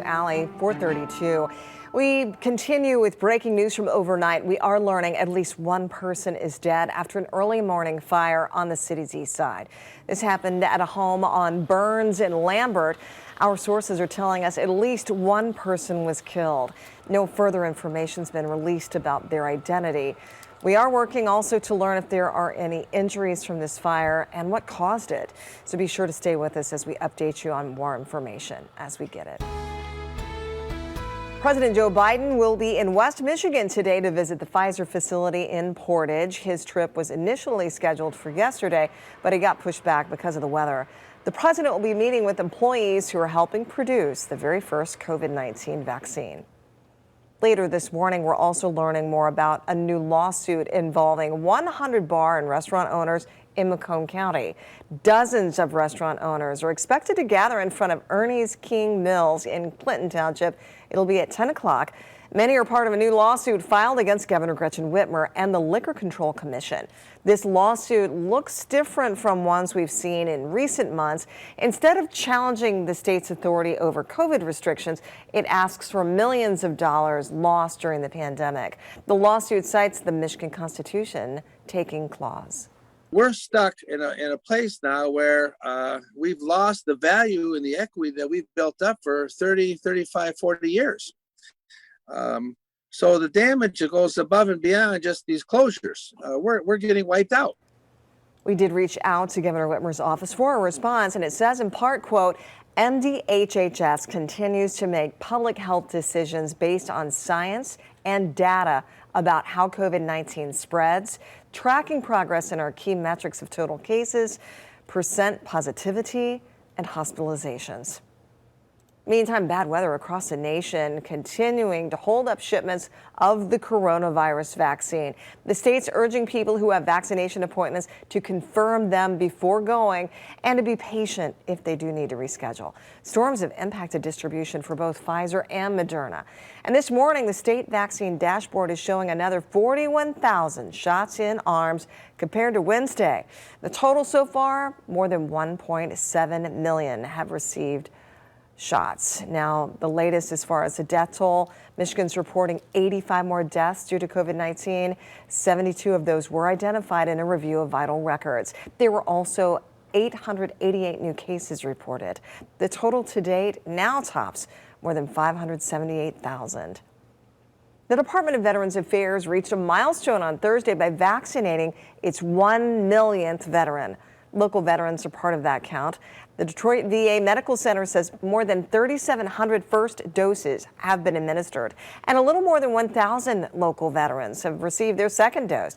Alley, 432. We continue with breaking news from overnight. We are learning at least one person is dead after an early morning fire on the city's east side. This happened at a home on Burns and Lambert. Our sources are telling us at least one person was killed. No further information has been released about their identity. We are working also to learn if there are any injuries from this fire and what caused it. So be sure to stay with us as we update you on more information as we get it. President Joe Biden will be in West Michigan today to visit the Pfizer facility in Portage. His trip was initially scheduled for yesterday, but it got pushed back because of the weather. The president will be meeting with employees who are helping produce the very first COVID-19 vaccine. Later this morning, we're also learning more about a new lawsuit involving 100 bar and restaurant owners in Macomb County. Dozens of restaurant owners are expected to gather in front of Ernie's King Mills in Clinton Township. It'll be at 10 o'clock. Many are part of a new lawsuit filed against Governor Gretchen Whitmer and the Liquor Control Commission. This lawsuit looks different from ones we've seen in recent months. Instead of challenging the state's authority over COVID restrictions, it asks for millions of dollars lost during the pandemic. The lawsuit cites the Michigan Constitution taking clause. We're stuck in a place now where we've lost the value and the equity that we've built up for 30, 35, 40 years. So the damage goes above and beyond just these closures. We're getting wiped out. We did reach out to Governor Whitmer's office for a response, and it says in part, quote, MDHHS continues to make public health decisions based on science and data about how COVID-19 spreads, tracking progress in our key metrics of total cases, percent positivity, and hospitalizations. Meantime, bad weather across the nation continuing to hold up shipments of the coronavirus vaccine. The state's urging people who have vaccination appointments to confirm them before going and to be patient if they do need to reschedule. Storms have impacted distribution for both Pfizer and Moderna. And this morning, the state vaccine dashboard is showing another 41,000 shots in arms compared to Wednesday. The total so far, more than 1.7 million have received shots. Now, the latest as far as the death toll, Michigan's reporting 85 more deaths due to COVID-19. 72 of those were identified in a review of vital records. There were also 888 new cases reported. The total to date now tops more than 578,000. The Department of Veterans Affairs reached a milestone on Thursday by vaccinating its 1 millionth veteran. Local veterans are part of that count. The Detroit VA Medical Center says more than 3,700 first doses have been administered, and a little more than 1,000 local veterans have received their second dose.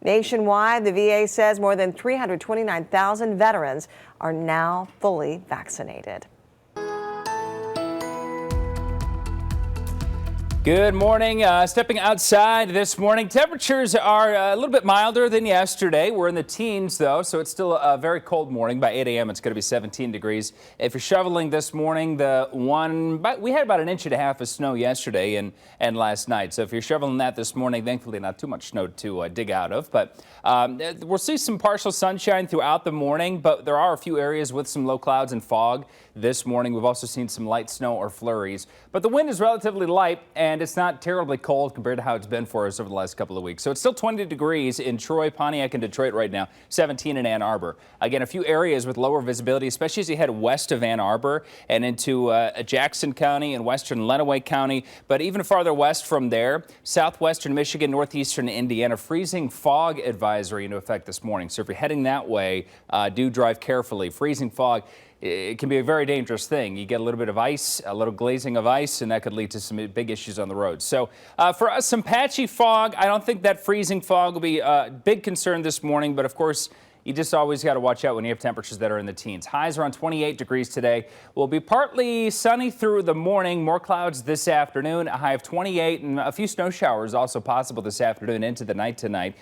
Nationwide, the VA says more than 329,000 veterans are now fully vaccinated. Good morning. Stepping outside this morning, temperatures are a little bit milder than yesterday. We're in the teens, though, so it's still a very cold morning. By 8 a.m., it's going to be 17 degrees. If you're shoveling this morning, we had about 1.5 inches of snow yesterday and last night. So if you're shoveling that this morning, thankfully not too much snow to dig out of. But we'll see some partial sunshine throughout the morning, but there are a few areas with some low clouds and fog this morning. We've also seen some light snow or flurries, but the wind is relatively light and it's not terribly cold compared to how it's been for us over the last couple of weeks. So it's still 20 degrees in Troy, Pontiac, and Detroit right now, 17 in Ann Arbor. Again, a few areas with lower visibility, especially as you head west of Ann Arbor and into Jackson County and western Lenawee County. But even farther west from there, southwestern Michigan, northeastern Indiana, freezing fog advisory into effect this morning. So if you're heading that way, do drive carefully. Freezing fog, it can be a very dangerous thing. You get a little bit of ice, a little glazing of ice, and that could lead to some big issues on the road. So for us, some patchy fog. I don't think that freezing fog will be a big concern this morning, but of course, you just always got to watch out when you have temperatures that are in the teens. Highs around 28 degrees today. Will be partly sunny through the morning. More clouds this afternoon. A high of 28 and a few snow showers also possible this afternoon into the night tonight.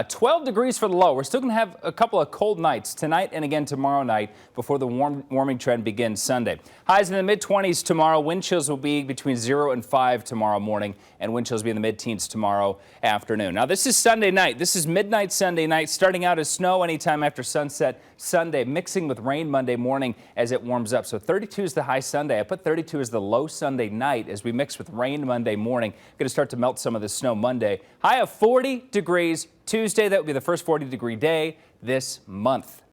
12 degrees for the low. We're still going to have a couple of cold nights tonight and again tomorrow night before the warming trend begins Sunday. Highs in the mid-20s tomorrow. Wind chills will be between 0 and 5 tomorrow morning, and wind chills will be in the mid-teens tomorrow afternoon. Now, this is Sunday night. This is midnight Sunday night, starting out as snow anytime after sunset Sunday, mixing with rain Monday morning as it warms up. So 32 is the high Sunday. I put 32 as the low Sunday night as we mix with rain Monday morning. Going to start to melt some of the snow Monday. High of 40 degrees Tuesday. That would be the first 40-degree day this month.